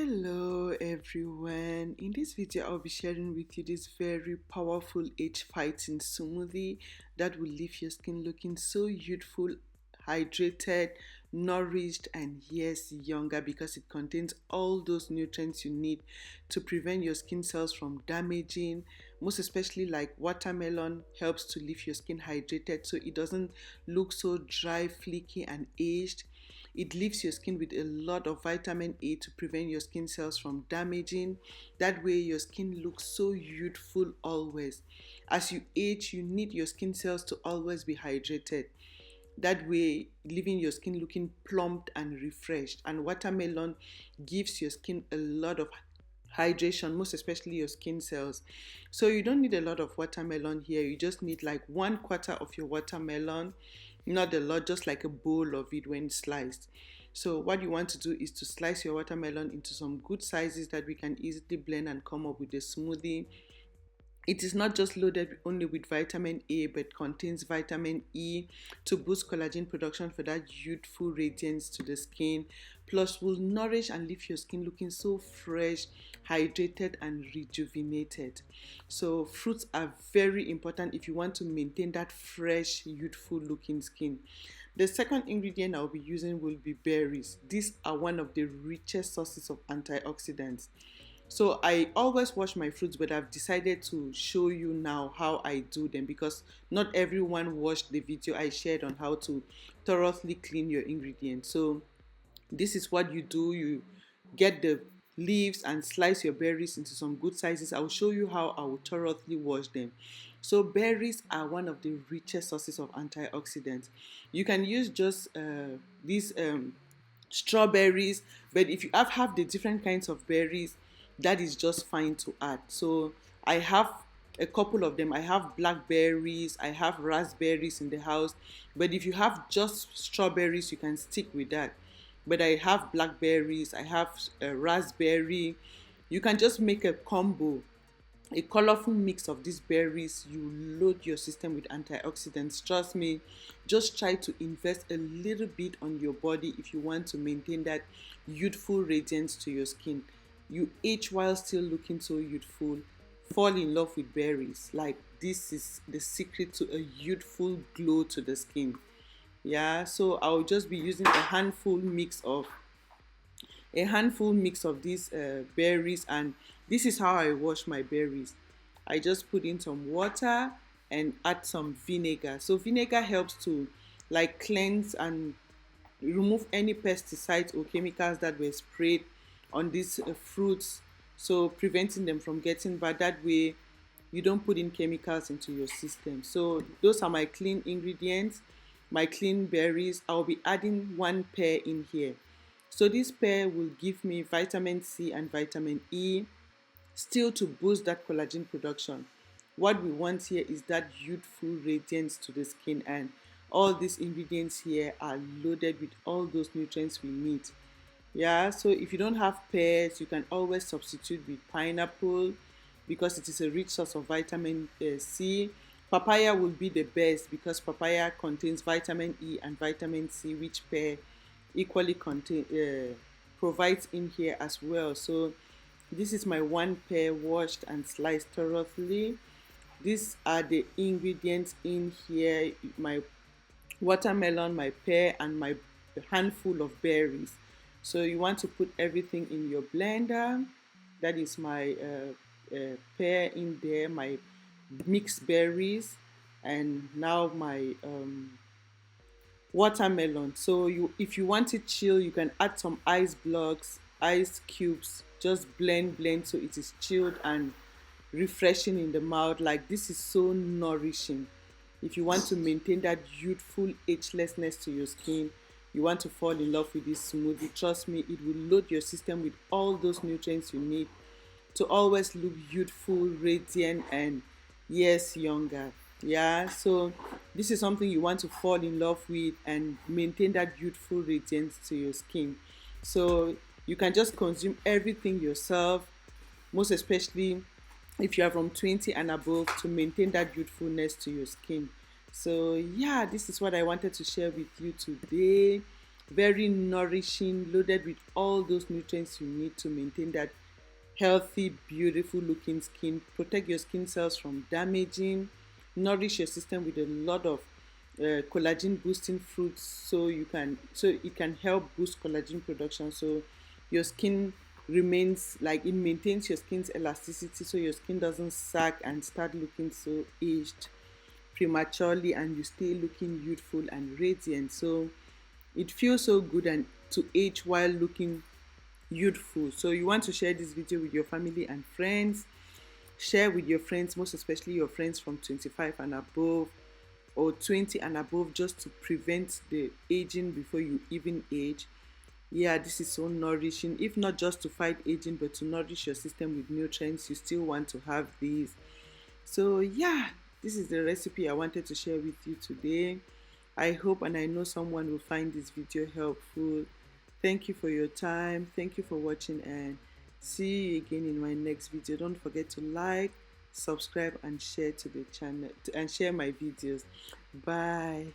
Hello everyone. In this video I'll be sharing with you this very powerful age fighting smoothie that will leave your skin looking so youthful, hydrated, nourished, and yes, younger, because it contains all those nutrients you need to prevent your skin cells from damaging. Most especially, like watermelon helps to leave your skin hydrated so it doesn't look so dry, flaky, and aged. It leaves your skin with a lot of vitamin A to prevent your skin cells from damaging. That way your skin looks so youthful always. As you age, you need your skin cells to always be hydrated. That way, leaving your skin looking plumped and refreshed. And watermelon gives your skin a lot of hydration, most especially your skin cells. So you don't need a lot of watermelon here. You just need like 1/4 of your watermelon, not a lot, just like a bowl of it when sliced. So what you want to do is to slice your watermelon into some good sizes that we can easily blend and come up with a smoothie. It is not just loaded only with vitamin A, but contains vitamin E to boost collagen production for that youthful radiance to the skin. Plus, will nourish and leave your skin looking so fresh, hydrated, and rejuvenated. So, fruits are very important if you want to maintain that fresh, youthful looking skin. The second ingredient I'll be using will be berries. These are one of the richest sources of antioxidants. So I always wash my fruits, but I've decided to show you now how I do them because not everyone watched the video I shared on how to thoroughly clean your ingredients. So this is what you do. You get the leaves and slice your berries into some good sizes. I'll show you how I will thoroughly wash them. So berries are one of the richest sources of antioxidants. You can use just these strawberries, but if you have the different kinds of berries, that is just fine to add. So I have a couple of them. I have blackberries, I have raspberries in the house, but if you have just strawberries, you can stick with that. But I have blackberries, I have raspberry. You can just make a combo, a colorful mix of these berries. You load your system with antioxidants. Trust me, just try to invest a little bit on your body if you want to maintain that youthful radiance to your skin. You age while still looking so youthful. Fall in love with berries. Like, this is the secret to a youthful glow to the skin. Yeah, so I'll just be using a handful mix of these berries, and this is how I wash my berries. I just put in some water and add some vinegar. So vinegar helps to like cleanse and remove any pesticides or chemicals that were sprayed on these fruits, so preventing them from getting bad. That way you don't put in chemicals into your system. So those are my clean ingredients, my clean berries. I'll be adding one pear in here. So this pear will give me vitamin C and vitamin E, still to boost that collagen production. What we want here is that youthful radiance to the skin, and all these ingredients here are loaded with all those nutrients we need. Yeah, so if you don't have pears, you can always substitute with pineapple because it is a rich source of vitamin C. Papaya will be the best because papaya contains vitamin E and vitamin C, which pear equally provides in here as well. So this is my one pear washed and sliced thoroughly. These are the ingredients in here: my watermelon, my pear, and my handful of berries. So you want to put everything in your blender. That is my pear in there, my mixed berries, and now my watermelon. So if you want it chill, you can add some ice blocks, ice cubes. Just blend so it is chilled and refreshing in the mouth. Like, this is so nourishing. If you want to maintain that youthful agelessness to your skin, you want to fall in love with this smoothie, trust me, it will load your system with all those nutrients you need to always look youthful, radiant, and yes, younger. Yeah, so this is something you want to fall in love with and maintain that youthful radiance to your skin. So you can just consume everything yourself, most especially if you are from 20 and above, to maintain that youthfulness to your skin. So yeah, this is what I wanted to share with you today. very nourishing, loaded with all those nutrients you need to maintain that healthy, beautiful looking skin, protect your skin cells from damaging, nourish your system with a lot of collagen boosting fruits, so it can help boost collagen production, so your skin remains like it maintains your skin's elasticity, so your skin doesn't sag and start looking so aged prematurely, and you stay looking youthful and radiant. So it feels so good and to age while looking youthful. So you want to share this video with your family and friends. Share with your friends, most especially your friends from 25 and above or 20 and above, just to prevent the aging before you even age. Yeah, this is so nourishing. If not just to fight aging, but to nourish your system with nutrients, you still want to have these. So yeah, this is the recipe I wanted to share with you today. I hope and I know someone will find this video helpful. Thank you for your time. Thank you for watching, and see you again in my next video. Don't forget to like, subscribe and share to the channel and share my videos. Bye.